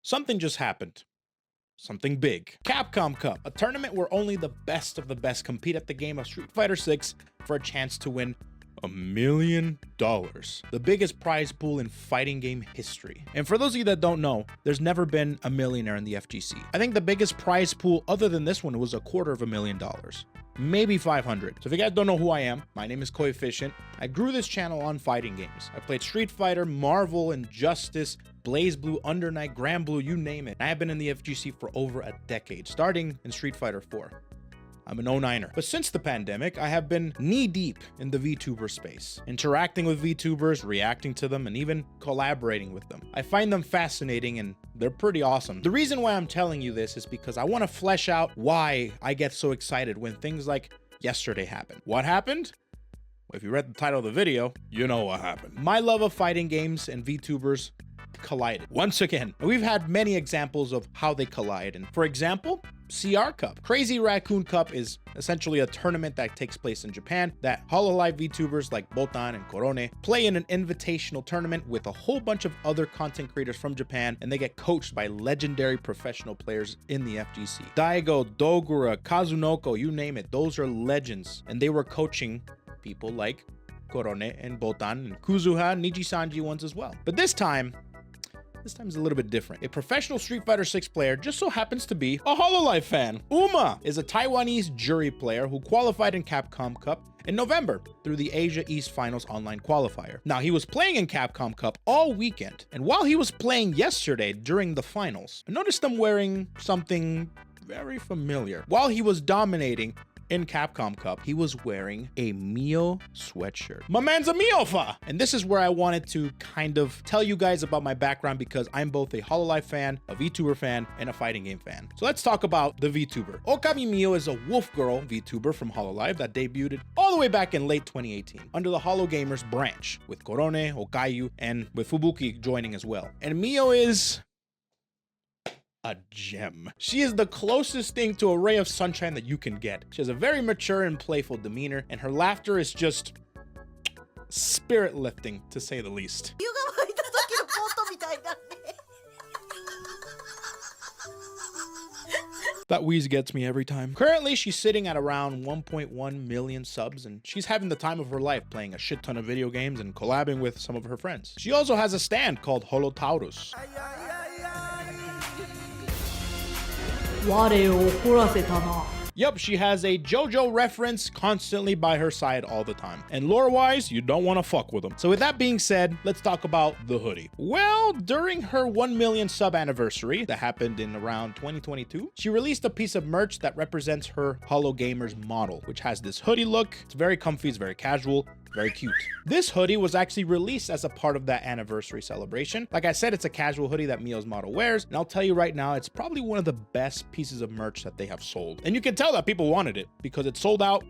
something just happened. Something big. Capcom Cup, a tournament where only the best of the best compete at the game of Street Fighter 6 for a chance to win $1 million. The biggest prize pool in fighting game history. And for those of you that don't know, there's never been a millionaire in the FGC. I think the biggest prize pool other than this one was $250,000. Maybe 500. So if you guys don't know who I am, my name is Koefficient. I grew this channel on fighting games. I played Street Fighter, Marvel, Injustice, Blaze Blue, Under Night, Grand Blue, you name it. I have been in the FGC for over a decade, starting in Street Fighter 4. I'm an 09er. But since the pandemic, I have been knee-deep in the VTuber space, interacting with VTubers, reacting to them, and even collaborating with them. I find them fascinating and they're pretty awesome. The reason why I'm telling you this is because I want to flesh out why I get so excited when things like yesterday happen. What happened? Well, if you read the title of the video, you know what happened. My love of fighting games and VTubers collided once again. We've had many examples of how they collide. And for example, CR Cup. Crazy Raccoon Cup is essentially a tournament that takes place in Japan that Hololive VTubers like Botan and Korone play in an invitational tournament with a whole bunch of other content creators from Japan, and they get coached by legendary professional players in the FGC. Daigo, Dogura, Kazunoko, you name it, those are legends, and they were coaching people like Korone and Botan and Kuzuha, Nijisanji ones as well. But this time is a little bit different. A professional Street Fighter 6 player just so happens to be a Hololive fan. Uma is a Taiwanese jury player who qualified in Capcom Cup in November through the Asia East Finals online qualifier. Now, he was playing in Capcom Cup all weekend, and while he was playing yesterday during the finals, I noticed him wearing something very familiar. While he was dominating in Capcom Cup, he was wearing a Mio sweatshirt. My man's a Miofa! And this is where I wanted to kind of tell you guys about my background, because I'm both a Hololive fan, a VTuber fan, and a fighting game fan. So let's talk about the VTuber. Okami Mio is a wolf girl VTuber from Hololive that debuted all the way back in late 2018 under the Holo Gamers branch, with Korone, Okayu, and with Fubuki joining as well. And Mio is a gem. She is the closest thing to a ray of sunshine that you can get. She has a very mature and playful demeanor, and her laughter is just spirit lifting, to say the least. That wheeze gets me every time. Currently, she's sitting at around 1.1 million subs, and she's having the time of her life playing a shit ton of video games and collabing with some of her friends. She also has a stand called Holotaurus. Yup, she has a JoJo reference constantly by her side all the time. And lore-wise, you don't want to fuck with them. So with that being said, let's talk about the hoodie. Well, during her 1 million sub anniversary that happened in around 2022, she released a piece of merch that represents her Holo Gamers model, which has this hoodie look. It's very comfy, it's very casual, very cute. This hoodie was actually released as a part of that anniversary celebration. Like I said, it's a casual hoodie that Mio's model wears, and I'll tell you right now, it's probably one of the best pieces of merch that they have sold. And you can tell that people wanted it because it sold out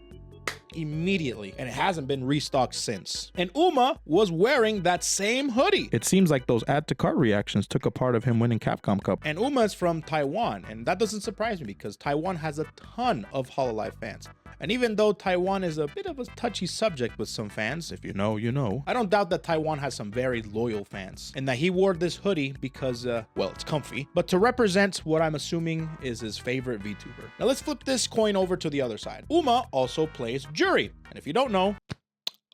immediately, and it hasn't been restocked since. And Uma was wearing that same hoodie. It seems like those add to cart reactions took a part of him winning Capcom Cup. And Uma is from Taiwan, and that doesn't surprise me because Taiwan has a ton of Hololive fans. And even though Taiwan is a bit of a touchy subject with some fans, if you know, you know, I don't doubt that Taiwan has some very loyal fans, and that he wore this hoodie because, well, it's comfy, but to represent what I'm assuming is his favorite VTuber. Now let's flip this coin over to the other side. Uma also plays Juri, and if you don't know,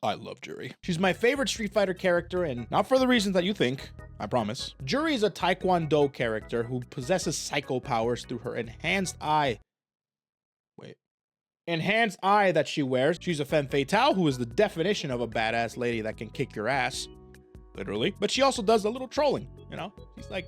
I love Juri. She's my favorite Street Fighter character, and not for the reasons that you think, I promise. Juri is a Taekwondo character who possesses psycho powers through her enhanced eye that she wears. She's a femme fatale who is the definition of a badass lady that can kick your ass, literally. But she also does a little trolling, you know? She's like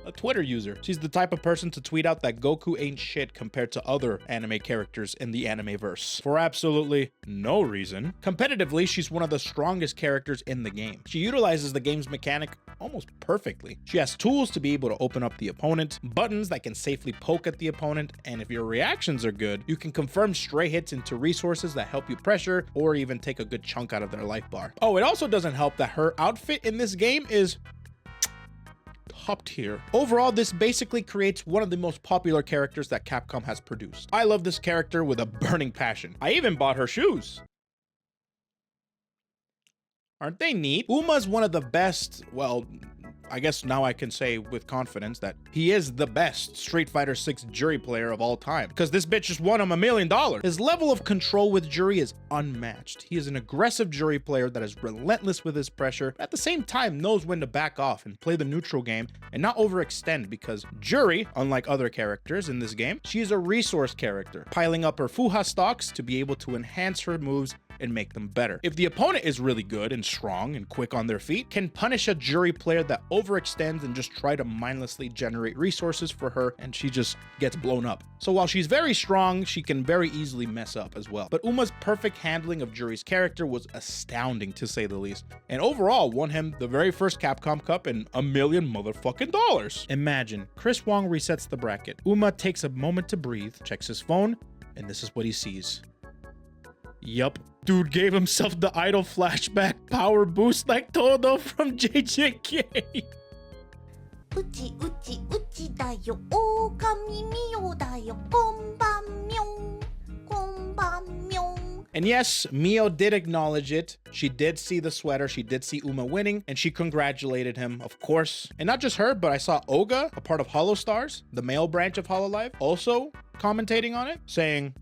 a Twitter user. She's the type of person to tweet out that Goku ain't shit compared to other anime characters in the anime-verse for absolutely no reason. Competitively, she's one of the strongest characters in the game. She utilizes the game's mechanic almost perfectly. She has tools to be able to open up the opponent, buttons that can safely poke at the opponent, and if your reactions are good, you can confirm stray hits into resources that help you pressure or even take a good chunk out of their life bar. Oh, it also doesn't help that her outfit in this game is top tier. Overall, this basically creates one of the most popular characters that Capcom has produced. I love this character with a burning passion. I even bought her shoes. Aren't they neat? Uma's one of the best, well, I guess now I can say with confidence that he is the best Street Fighter 6 jury player of all time, because this bitch just won him $1 million. His level of control with jury is unmatched. He is an aggressive jury player that is relentless with his pressure, but at the same time knows when to back off and play the neutral game and not overextend, because jury, unlike other characters in this game, she is a resource character, piling up her Fuha stocks to be able to enhance her moves and make them better. If the opponent is really good and strong and quick on their feet, can punish a jury player that overextends and just try to mindlessly generate resources for her, and she just gets blown up. So while she's very strong, she can very easily mess up as well. But Uma's perfect handling of Jury's character was astounding, to say the least, and overall won him the very first Capcom Cup and $1 million motherfucking dollars. Imagine, Chris Wong resets the bracket. Uma takes a moment to breathe, checks his phone, and this is what he sees. Yup. Dude gave himself the idol flashback power boost like Todo from JJK. うちうちうちだよ、狼みおだよ、こんばんみょん、こんばんみょん。 And yes, Mio did acknowledge it. She did see the sweater, she did see Uma winning, and she congratulated him, of course. And not just her, but I saw Oga, a part of Holostars, the male branch of Hololive, also commentating on it, saying,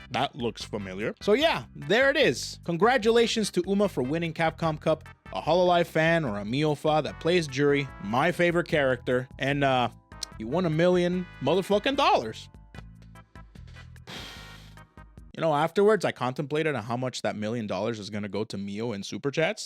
that looks familiar. So yeah, there it is. Congratulations to Uma for winning Capcom Cup. A Hololive fan or a Miofa that plays Jury, my favorite character, and he won $1 million motherfucking dollars. You know, afterwards, I contemplated on how much that $1 million is going to go to Mio in super chats.